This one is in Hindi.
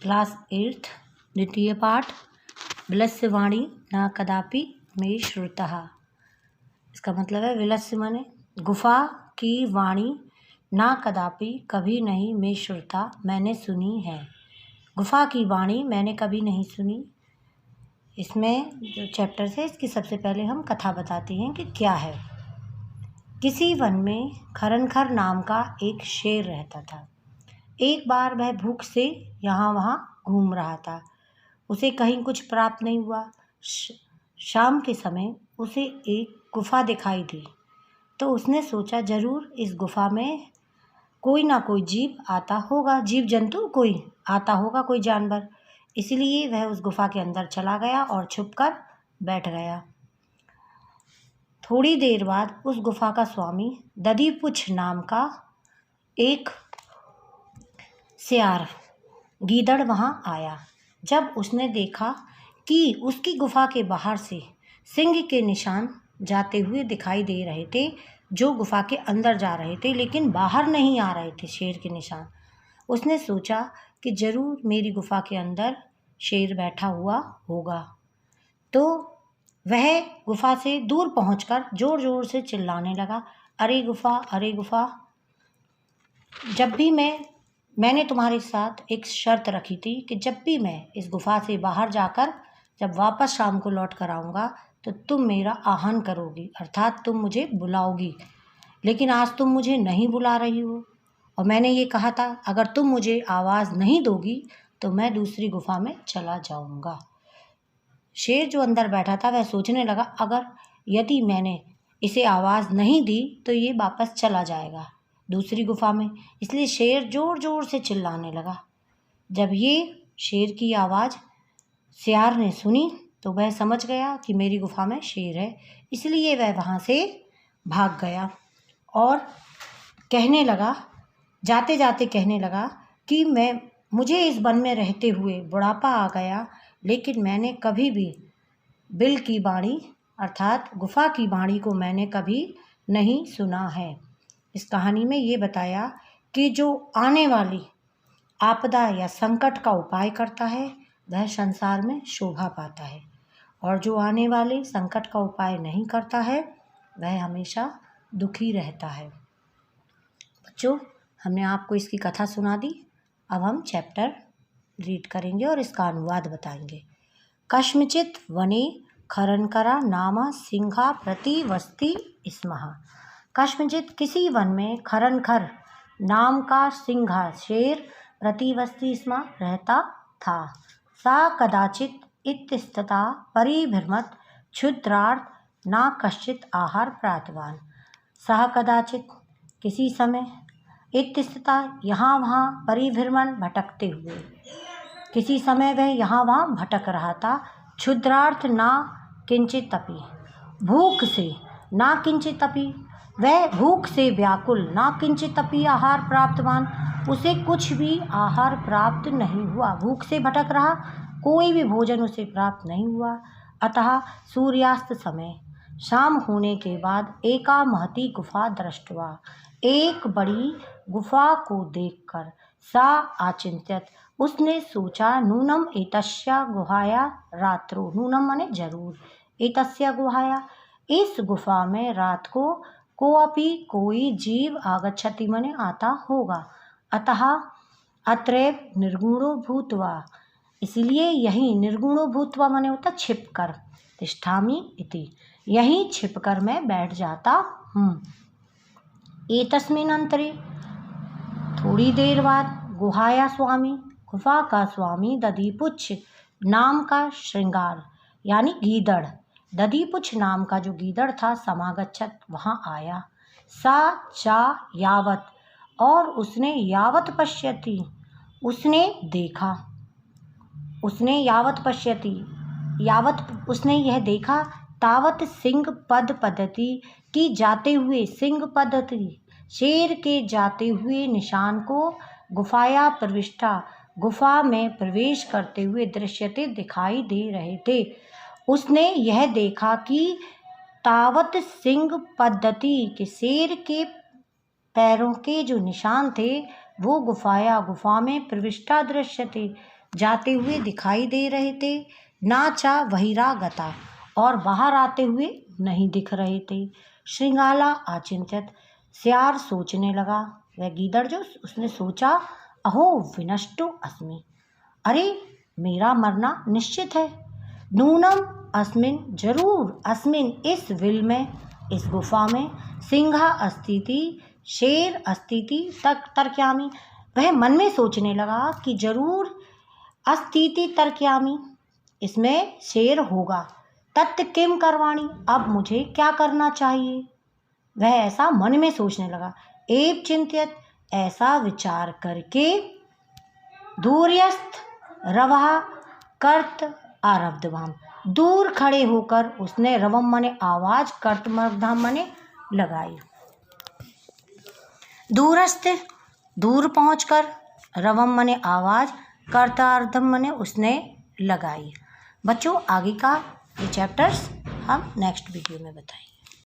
क्लास 8 द्वितीय पाठ विलस्य वाणी न कदापि मे श्रुतः। इसका मतलब है विलस्य माने गुफा की वाणी ना कदापि कभी नहीं मे श्रुता मैंने सुनी है। गुफा की वाणी मैंने कभी नहीं सुनी। इसमें जो चैप्टर है इसकी सबसे पहले हम कथा बताते हैं कि क्या है। किसी वन में खरनखर नाम का एक शेर रहता था। एक बार वह भूख से यहाँ वहाँ घूम रहा था। उसे कहीं कुछ प्राप्त नहीं हुआ। शाम के समय उसे एक गुफा दिखाई दी तो उसने सोचा जरूर इस गुफा में कोई ना कोई जीव आता होगा, जीव जंतु कोई आता होगा, कोई जानवर। इसलिए वह उस गुफा के अंदर चला गया और छुपकर बैठ गया। थोड़ी देर बाद उस गुफा का स्वामी दधीपुच्छ नाम का एक सियार गीदड़ वहाँ आया। जब उसने देखा कि उसकी गुफा के बाहर से सिंह के निशान जाते हुए दिखाई दे रहे थे, जो गुफा के अंदर जा रहे थे लेकिन बाहर नहीं आ रहे थे शेर के निशान, उसने सोचा कि ज़रूर मेरी गुफा के अंदर शेर बैठा हुआ होगा। तो वह गुफा से दूर पहुंचकर ज़ोर ज़ोर से चिल्लाने लगा, अरे गुफा, अरे गुफा, जब भी मैंने तुम्हारे साथ एक शर्त रखी थी कि जब भी मैं इस गुफा से बाहर जाकर जब वापस शाम को लौट कर आऊँगा तो तुम मेरा आह्वान करोगी, अर्थात तुम मुझे बुलाओगी। लेकिन आज तुम मुझे नहीं बुला रही हो और मैंने ये कहा था अगर तुम मुझे आवाज़ नहीं दोगी तो मैं दूसरी गुफा में चला जाऊँगा। शेर जो अंदर बैठा था वह सोचने लगा अगर यदि मैंने इसे आवाज़ नहीं दी तो ये वापस चला जाएगा दूसरी गुफा में, इसलिए शेर ज़ोर ज़ोर से चिल्लाने लगा। जब ये शेर की आवाज़ सियार ने सुनी तो वह समझ गया कि मेरी गुफा में शेर है, इसलिए वह वहाँ से भाग गया और कहने लगा, जाते जाते कहने लगा कि मुझे इस वन में रहते हुए बुढ़ापा आ गया, लेकिन मैंने कभी भी बिल की वाणी अर्थात गुफा की वाणी को मैंने कभी नहीं सुना है। इस कहानी में ये बताया कि जो आने वाली आपदा या संकट का उपाय करता है वह संसार में शोभा पाता है, और जो आने वाले संकट का उपाय नहीं करता है वह हमेशा दुखी रहता है। बच्चों, हमने आपको इसकी कथा सुना दी। अब हम चैप्टर रीड करेंगे और इसका अनुवाद बताएंगे। कस्मिंश्चित् वने खरनकरा नाम सिंहा प्रतिवसति स्म। कस्मिंश्चित् किसी वन में खरनखर नाम का सिंहा शेर प्रतिवसति स्म रहता था। सा कदाचित् इतस्ततः परिभ्रमत् क्षुद्रार्थ न कश्चित् आहार प्राप्तवान्। सह कदाचित् किसी समय, इतस्ततः यहाँ वहाँ, परिभ्रमण भटकते हुए, किसी समय वह यहाँ वहाँ भटक रहा था। क्षुद्रार्थ ना किंचित अपि, भूख से ना किंचित अपि, वह भूख से व्याकुल, ना किंचित अपि आहार प्राप्तवान, उसे कुछ भी आहार प्राप्त नहीं हुआ। भूख से भटक रहा, कोई भी भोजन उसे प्राप्त नहीं हुआ। अतः सूर्यास्त समय, शाम होने के बाद, एका महती गुफा दृष्ट्वा, एक बड़ी गुफा को देखकर, सा आचिंत्यत, उसने सोचा, नूनम एतस्या गुहाया रात्रो, नूनम माने जरूर, एतस्या गुहाया, इस गुफा में रात को कोऽपि कोई जीव आगच्छति माने आता होगा। अतः अत्रैव निर्गुणो भूत्वा, इसलिए यहीं निर्गुणो भूत्वा माने होता छिपकर, तिष्ठामि इति, यहीं छिपकर मैं बैठ जाता हूँ। एतस्मिन् अंतरे, थोड़ी देर बाद, गुहाया स्वामी, गुफा का स्वामी दधीपुच्छ नाम का श्रृंगार यानी गीदड़, दधीपुच्छ नाम का जो गीदड़ था, समागच्छत वहाँ आया। सा चा यावत, और उसने यावत पश्यति, उसने देखा, उसने यावत पश्यति, यावत उसने यह देखा, तावत सिंह पद पद्धति की जाते हुए, सिंह पद्धति शेर के जाते हुए निशान को गुफाया प्रविष्टा, गुफा में प्रवेश करते हुए दृश्यते दिखाई दे रहे थे। उसने यह देखा कि तावत सिंह पद्धति के शेर के पैरों के जो निशान थे वो गुफा में प्रविष्टा दृश्य थे, जाते हुए दिखाई दे रहे थे, नाचा बहिरागता, और बाहर आते हुए नहीं दिख रहे थे। श्रृंगाला आचिंत्यत, सियार सोचने लगा। वह गीदड़ जो उसने सोचा, अहो विनष्टो अस्मि, अरे मेरा मरना निश्चित है। नूनम अस्मिन, जरूर अस्मिन, इस विल में, इस गुफा में, सिंहा अस्तिति, शेर अस्तिति तक तर्क्यामी। वह मन में सोचने लगा कि जरूर अस्तिति तर्क्यामी, इसमें शेर होगा। तत् किम करवाणी, अब मुझे क्या करना चाहिए, वह ऐसा मन में सोचने लगा। एव चिंत्यत, ऐसा विचार करके, दूरस्थ रवः कर्त आरब्धवाम, दूर खड़े होकर उसने रवम मने आवाज, कर्त मर्धाम मने लगाई। दूरस्थ दूर पहुंचकर, रवम मने आवाज, कर्तार्धम मने उसने लगाई। बच्चों आगे का ये चैप्टर्स हम नेक्स्ट वीडियो में बताएंगे।